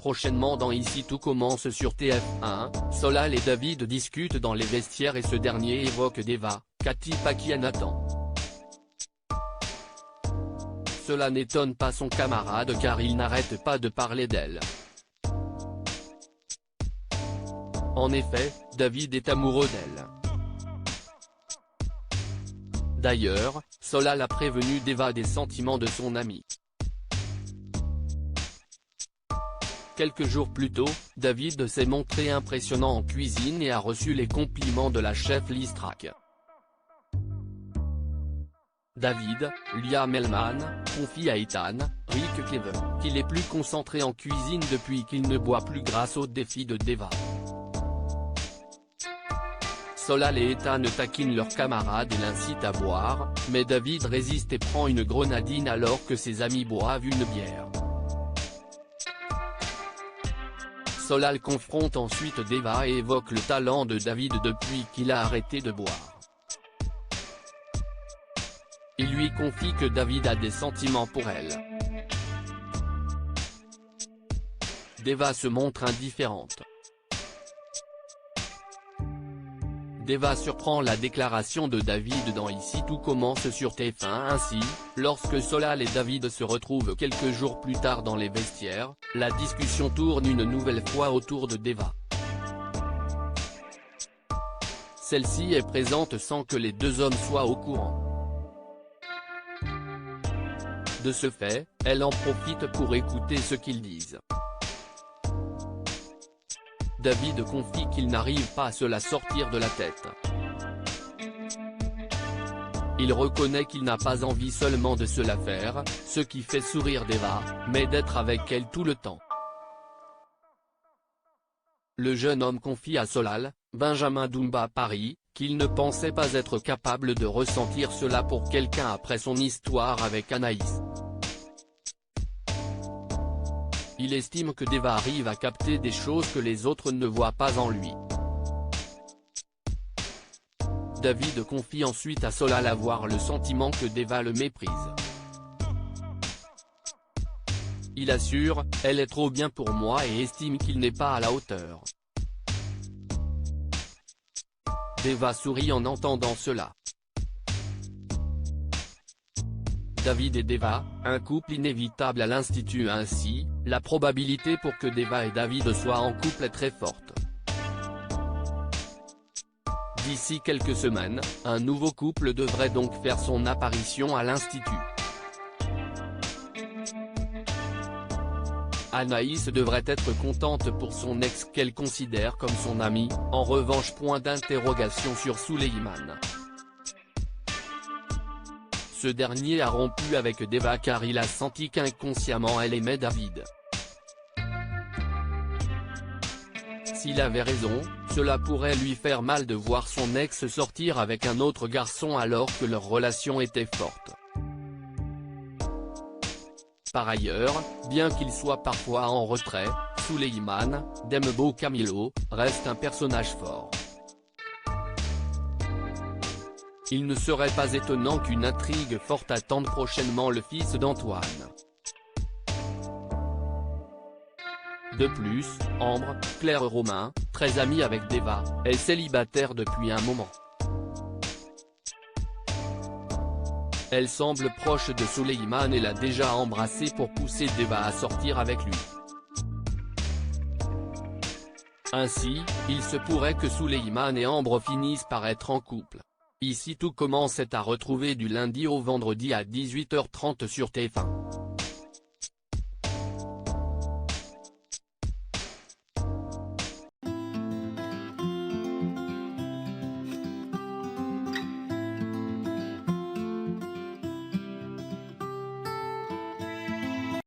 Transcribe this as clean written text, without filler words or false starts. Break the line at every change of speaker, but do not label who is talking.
prochainement dans Ici tout commence sur TF1, Solal et David discutent dans les vestiaires et ce dernier évoque Deva, Katy Paki et Nathan. Cela n'étonne pas son camarade car il n'arrête pas de parler d'elle. En effet, David est amoureux d'elle. D'ailleurs, Solal a prévenu Deva des sentiments de son ami. Quelques jours plus tôt, David s'est montré impressionnant en cuisine et a reçu les compliments de la chef Liz Track. David, Liam Hellman, confie à Ethan, Rick Cleaver, qu'il est plus concentré en cuisine depuis qu'il ne boit plus grâce au défi de Deva. Solal et Ethan taquinent leurs camarades et l'incitent à boire, mais David résiste et prend une grenadine alors que ses amis boivent une bière. Solal confronte ensuite Deva et évoque le talent de David depuis qu'il a arrêté de boire. Il lui confie que David a des sentiments pour elle. Deva se montre indifférente. Deva surprend la déclaration de David dans Ici tout commence sur TF1 ainsi, lorsque Solal et David se retrouvent quelques jours plus tard dans les vestiaires, la discussion tourne une nouvelle fois autour de Deva. Celle-ci est présente sans que les deux hommes soient au courant. De ce fait, elle en profite pour écouter ce qu'ils disent. David confie qu'il n'arrive pas à se la sortir de la tête. Il reconnaît qu'il n'a pas envie seulement de se la faire, ce qui fait sourire Deva, mais d'être avec elle tout le temps. Le jeune homme confie à Solal, Benjamin Dumba Paris, qu'il ne pensait pas être capable de ressentir cela pour quelqu'un après son histoire avec Anaïs. Il estime que Deva arrive à capter des choses que les autres ne voient pas en lui. David confie ensuite à Solal avoir le sentiment que Deva le méprise. Il assure, elle est trop bien pour moi et estime qu'il n'est pas à la hauteur. Deva sourit en entendant cela. David et Deva, un couple inévitable à l'Institut ainsi, la probabilité pour que Deva et David soient en couple est très forte. D'ici quelques semaines, un nouveau couple devrait donc faire son apparition à l'Institut. Anaïs devrait être contente pour son ex qu'elle considère comme son ami, en revanche point d'interrogation sur Suleiman. Ce dernier a rompu avec Deva car il a senti qu'inconsciemment elle aimait David. S'il avait raison, cela pourrait lui faire mal de voir son ex sortir avec un autre garçon alors que leur relation était forte. Par ailleurs, bien qu'il soit parfois en retrait, Suleiman, Dembo Camilo, reste un personnage fort. Il ne serait pas étonnant qu'une intrigue forte attende prochainement le fils d'Antoine. De plus, Ambre, Claire Romain, très amie avec Deva, est célibataire depuis un moment. Elle semble proche de Suleiman et l'a déjà embrassé pour pousser Deva à sortir avec lui. Ainsi, il se pourrait que Suleiman et Ambre finissent par être en couple. Ici tout commence est à retrouver du lundi au vendredi à 18h30 sur TF1.